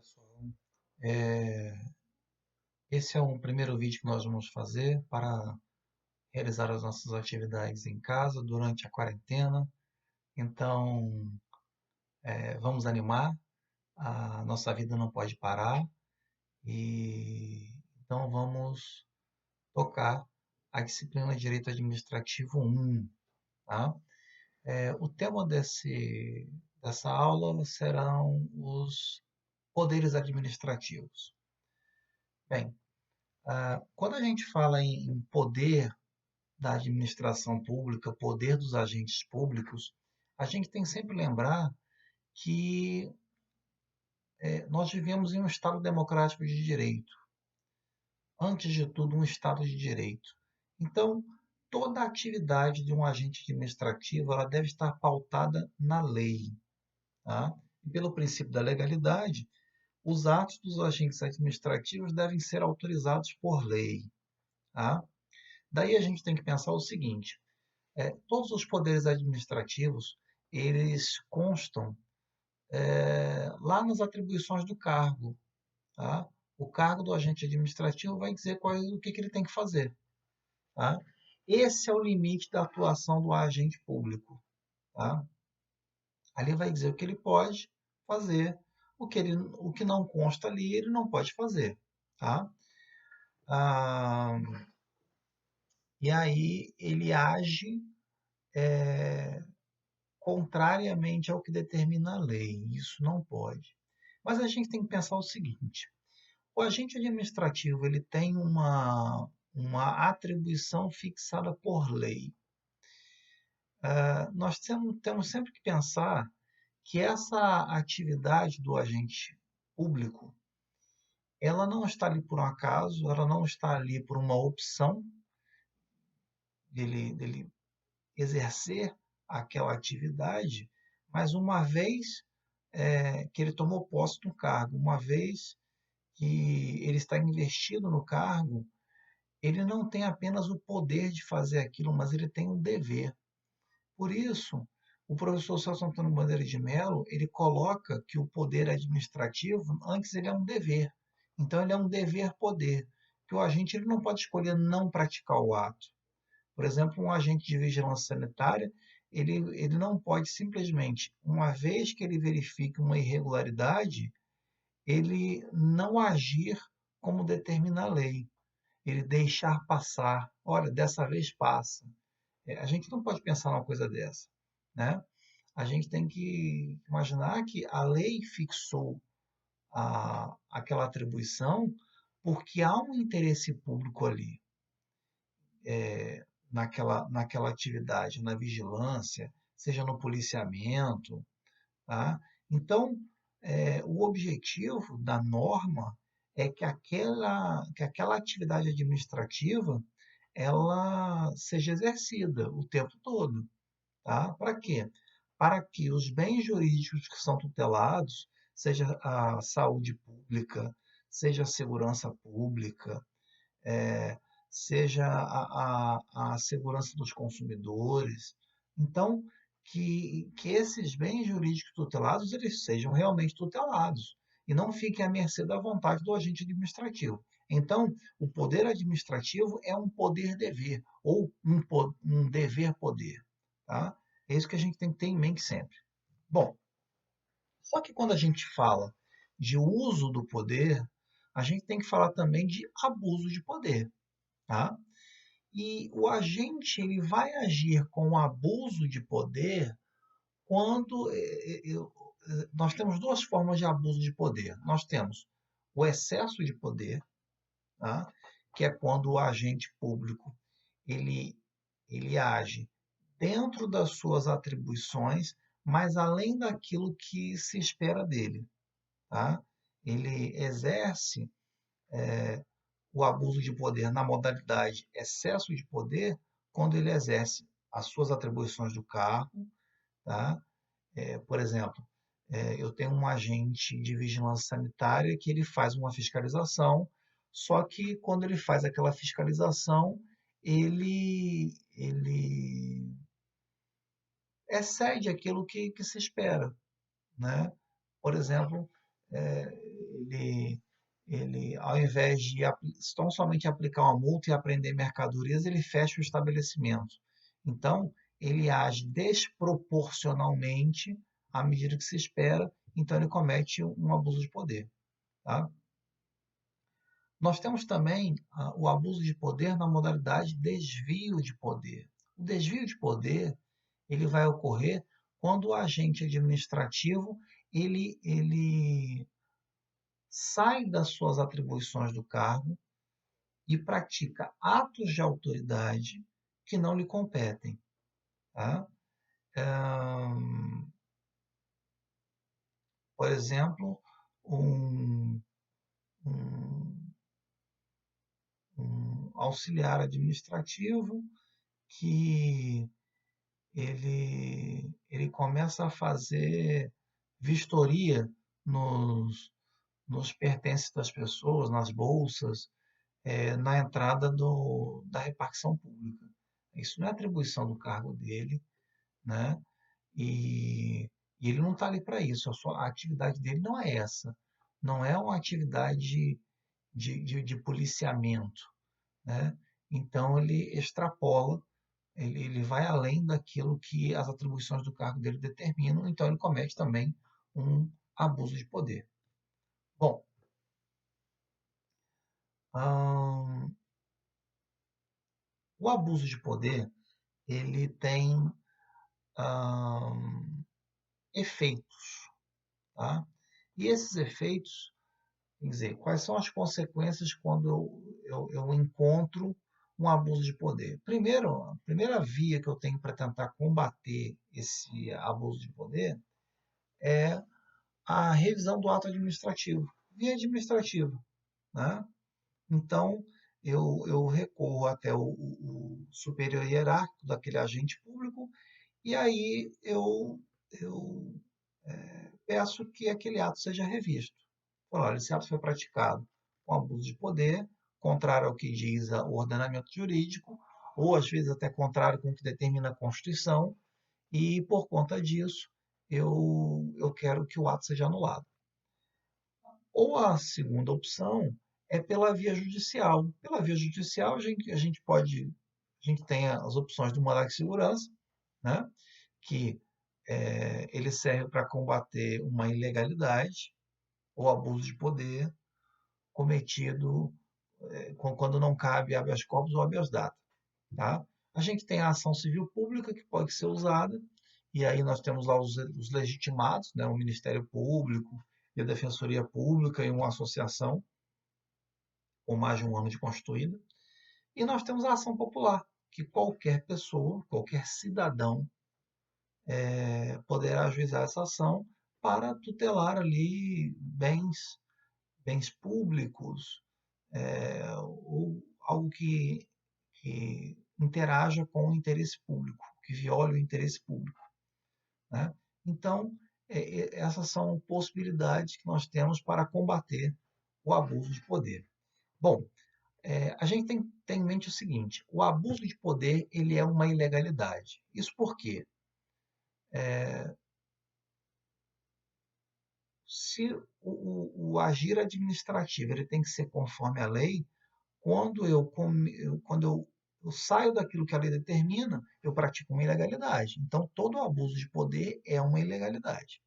Pessoal, é, esse é o primeiro vídeo que nós vamos fazer para realizar as nossas atividades em casa durante a quarentena. Então, vamos animar. A nossa vida não pode parar e então vamos tocar a disciplina de Direito Administrativo 1, tá? O tema dessa aula serão os poderes administrativos. Bem, quando a gente fala em poder da administração pública, poder dos agentes públicos, a gente tem que sempre lembrar que nós vivemos em um Estado democrático de direito. Antes de tudo, um Estado de direito. Então, toda a atividade de um agente administrativo ela deve estar pautada na lei. Tá? E pelo princípio da legalidade, os atos dos agentes administrativos devem ser autorizados por lei. Tá? Daí a gente tem que pensar o seguinte: todos os poderes administrativos eles constam lá nas atribuições do cargo. Tá? O cargo do agente administrativo vai dizer o que ele tem que fazer. Tá? Esse é o limite da atuação do agente público. Tá? Ali vai dizer o que ele pode fazer, o que não consta ali ele não pode fazer. Tá? Ah, e aí ele age contrariamente ao que determina a lei. Isso não pode. Mas a gente tem que pensar o seguinte: o agente administrativo ele tem uma atribuição fixada por lei. Nós temos sempre que pensar que essa atividade do agente público ela não está ali por um acaso, ela não está ali por uma opção dele exercer aquela atividade, mas uma vez que ele tomou posse do cargo, uma vez que ele está investido no cargo, ele não tem apenas o poder de fazer aquilo, mas ele tem um dever. Por isso, o professor Celso Antônio Bandeira de Mello, ele coloca que o poder administrativo, antes ele é um dever. Então, ele é um dever-poder, que o agente ele não pode escolher não praticar o ato. Por exemplo, um agente de vigilância sanitária, ele não pode simplesmente, uma vez que ele verifique uma irregularidade, ele não agir como determina a lei, ele deixar passar. Olha, dessa vez passa. A gente não pode pensar numa coisa dessa, né? A gente tem que imaginar que a lei fixou aquela atribuição porque há um interesse público ali, naquela atividade, na vigilância, seja no policiamento, tá? Então, o objetivo da norma é que aquela atividade administrativa ela seja exercida o tempo todo. Tá? Para quê? Para que os bens jurídicos que são tutelados, seja a saúde pública, seja a segurança pública, seja a segurança dos consumidores. Então, que esses bens jurídicos tutelados eles sejam realmente tutelados e não fiquem à mercê da vontade do agente administrativo. Então, o poder administrativo é um poder-dever ou um dever-poder. Tá? É isso que a gente tem que ter em mente sempre. Bom, só que quando a gente fala de uso do poder, a gente tem que falar também de abuso de poder. Tá? E o agente ele vai agir com abuso de poder quando nós temos duas formas de abuso de poder. Nós temos o excesso de poder, tá? Que é quando o agente público ele, ele age dentro das suas atribuições, mas além daquilo que se espera dele. Tá? Ele exerce o abuso de poder na modalidade excesso de poder quando ele exerce as suas atribuições do cargo. Tá? Por exemplo, eu tenho um agente de vigilância sanitária que ele faz uma fiscalização, só que quando ele faz aquela fiscalização, ele excede aquilo que se espera. Né? Por exemplo, ele, ao invés de tão somente aplicar uma multa e apreender mercadorias, ele fecha o estabelecimento. Então, ele age desproporcionalmente à medida que se espera, então ele comete um abuso de poder. Tá? Nós temos também o abuso de poder na modalidade desvio de poder. O desvio de poder ele vai ocorrer quando o agente administrativo ele sai das suas atribuições do cargo e pratica atos de autoridade que não lhe competem. Tá? Por exemplo, um, um, um auxiliar administrativo que ele começa a fazer vistoria nos pertences das pessoas, nas bolsas, na entrada da repartição pública. Isso não é atribuição do cargo dele, né? E, e ele não está ali para isso. A atividade dele não é essa. Não é uma atividade de policiamento, né? Então ele extrapola, ele vai além daquilo que as atribuições do cargo dele determinam, então ele comete também um abuso de poder. Bom, o abuso de poder ele tem efeitos, tá? E esses efeitos, quer dizer, quais são as consequências quando eu encontro um abuso de poder? Primeiro, a primeira via que eu tenho para tentar combater esse abuso de poder é a revisão do ato administrativo, via administrativa, né? Então, eu recorro até o superior hierárquico daquele agente público e aí eu peço que aquele ato seja revisto. Olha, esse ato foi praticado com abuso de poder, contrário ao que diz o ordenamento jurídico, ou às vezes até contrário com o que determina a Constituição, e por conta disso eu quero que o ato seja anulado. Ou a segunda opção é pela via judicial. Pela via judicial, a gente tem as opções do mandado de segurança, né? Que ele serve para combater uma ilegalidade ou abuso de poder cometido quando não cabe habeas corpus ou habeas data. Tá? A gente tem a ação civil pública que pode ser usada, e aí nós temos lá os legitimados, né? O Ministério Público e a Defensoria Pública e uma associação com mais de um ano de constituída. E nós temos a ação popular, que qualquer pessoa, qualquer cidadão poderá ajuizar essa ação para tutelar ali bens públicos, ou algo que interaja com o interesse público, que viole o interesse público. Né? Então, essas são possibilidades que nós temos para combater o abuso de poder. Bom, a gente tem em mente o seguinte: o abuso de poder ele é uma ilegalidade. Isso por quê? Se o agir administrativo ele tem que ser conforme a lei, quando eu saio daquilo que a lei determina, eu pratico uma ilegalidade. Então, todo abuso de poder é uma ilegalidade.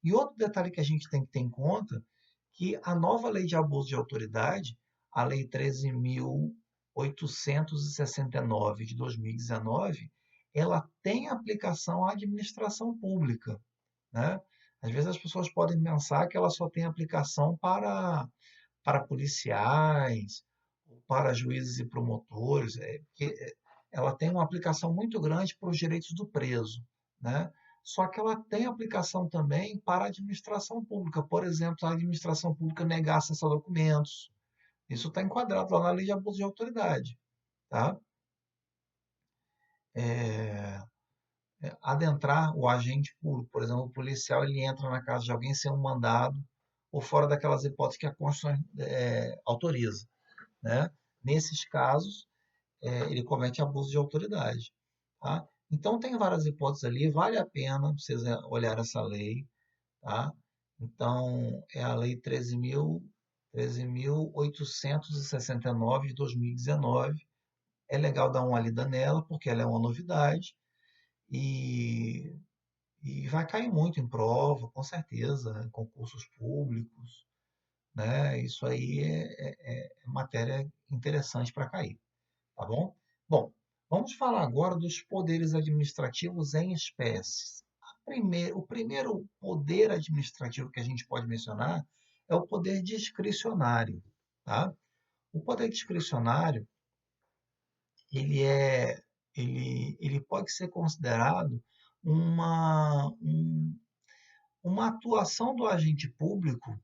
E outro detalhe que a gente tem que ter em conta, que a nova lei de abuso de autoridade, a Lei 13.869 de 2019, ela tem aplicação à administração pública, né? Às vezes as pessoas podem pensar que ela só tem aplicação para policiais, para juízes e promotores, que ela tem uma aplicação muito grande para os direitos do preso, né? Só que ela tem aplicação também para a administração pública. Por exemplo, se a administração pública negar acesso a documentos, isso está enquadrado lá na lei de abuso de autoridade, tá? É, adentrar o agente público, por exemplo, o policial, ele entra na casa de alguém sem um mandado ou fora daquelas hipóteses que a Constituição autoriza, né? Nesses casos, ele comete abuso de autoridade. Tá? Então, tem várias hipóteses ali, vale a pena vocês olhar essa lei. Tá? Então, é a Lei 13.869 de 2019. É legal dar uma lida nela, porque ela é uma novidade e, e vai cair muito em prova, com certeza, em concursos públicos, né? Isso aí é matéria interessante para cair, tá bom? Bom, vamos falar agora dos poderes administrativos em espécies. O primeiro poder administrativo que a gente pode mencionar é o poder discricionário, tá? O poder discricionário, ele é, ele pode ser considerado uma atuação do agente público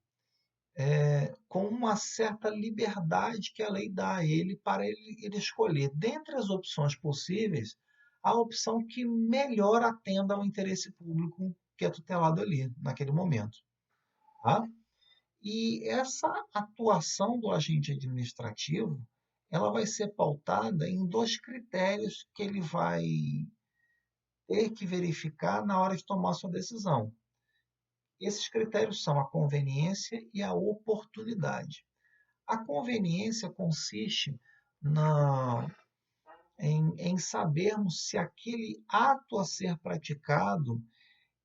com uma certa liberdade que a lei dá a ele para ele escolher, dentre as opções possíveis, a opção que melhor atenda ao interesse público que é tutelado ali, naquele momento. Tá? E essa atuação do agente administrativo, ela vai ser pautada em dois critérios que ele vai ter que verificar na hora de tomar sua decisão. Esses critérios são a conveniência e a oportunidade. A conveniência consiste na, em sabermos se aquele ato a ser praticado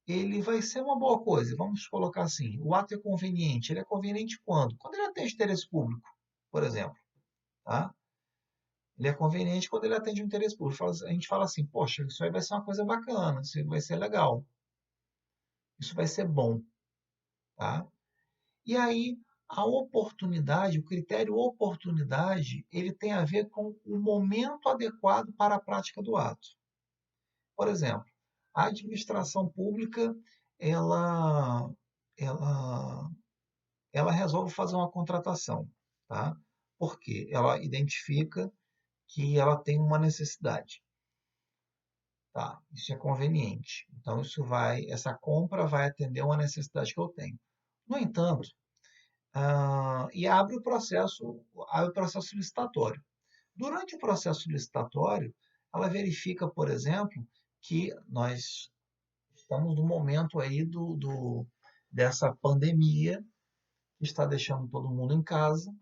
ele vai ser uma boa coisa. Vamos colocar assim: o ato é conveniente. Ele é conveniente quando? Quando ele atende interesse público, por exemplo. Tá? Ele é conveniente quando ele atende o interesse público. A gente fala assim: poxa, isso aí vai ser uma coisa bacana, isso vai ser legal, isso vai ser bom. Tá? E aí, a oportunidade, o critério oportunidade, ele tem a ver com o momento adequado para a prática do ato. Por exemplo, a administração pública, ela, ela, ela resolve fazer uma contratação, tá? Porque ela identifica que ela tem uma necessidade, tá? Isso é conveniente. Então, essa compra vai atender uma necessidade que eu tenho. No entanto, e abre o processo licitatório. Durante o processo licitatório, ela verifica, por exemplo, que nós estamos no momento aí dessa pandemia que está deixando todo mundo em casa,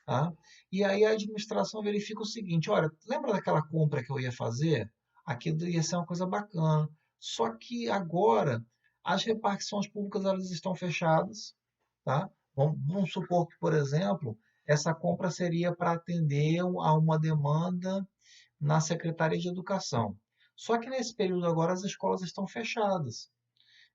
tá? E aí a administração verifica o seguinte: olha, lembra daquela compra que eu ia fazer? Aquilo ia ser uma coisa bacana. Só que agora as repartições públicas elas estão fechadas, tá? Vamos supor que, por exemplo, essa compra seria para atender a uma demanda na Secretaria de Educação. Só que nesse período agora as escolas estão fechadas.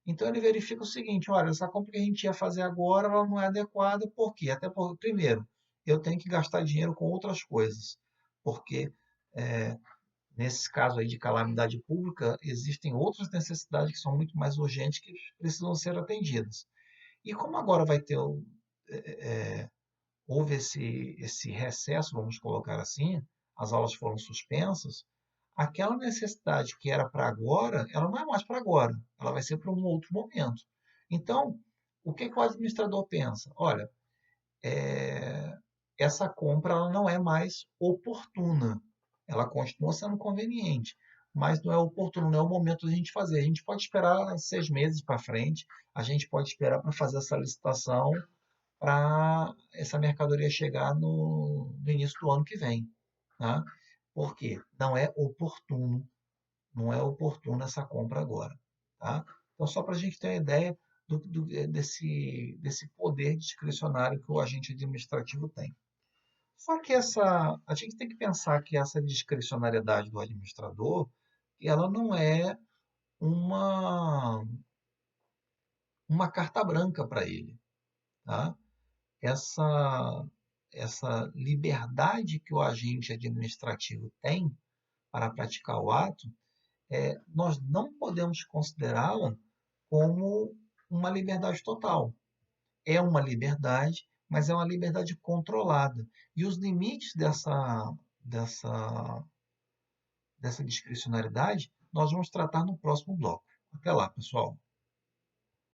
Então ele verifica o seguinte: olha, essa compra que a gente ia fazer agora ela não é adequada, por quê? Até porque, primeiro, eu tenho que gastar dinheiro com outras coisas, porque nesse caso aí de calamidade pública, existem outras necessidades que são muito mais urgentes que precisam ser atendidas. E como agora houve esse recesso, vamos colocar assim, as aulas foram suspensas, aquela necessidade que era para agora, ela não é mais para agora, ela vai ser para um outro momento. Então, o que o administrador pensa? Olha, essa compra ela não é mais oportuna, ela continua sendo conveniente, mas não é oportuno, não é o momento de a gente fazer. A gente pode esperar 6 meses para frente, a gente pode esperar para fazer essa licitação para essa mercadoria chegar no início do ano que vem. Tá? Por quê? Não é oportuno essa compra agora. Tá? Então, só para a gente ter uma ideia desse poder discricionário que o agente administrativo tem. Só que a gente tem que pensar que essa discricionariedade do administrador, ela não é uma, uma carta branca para ele. Tá? Essa, essa liberdade que o agente administrativo tem para praticar o ato, nós não podemos considerá-la como uma liberdade total. É uma liberdade, mas é uma liberdade controlada. E os limites dessa discricionariedade nós vamos tratar no próximo bloco. Até lá, pessoal.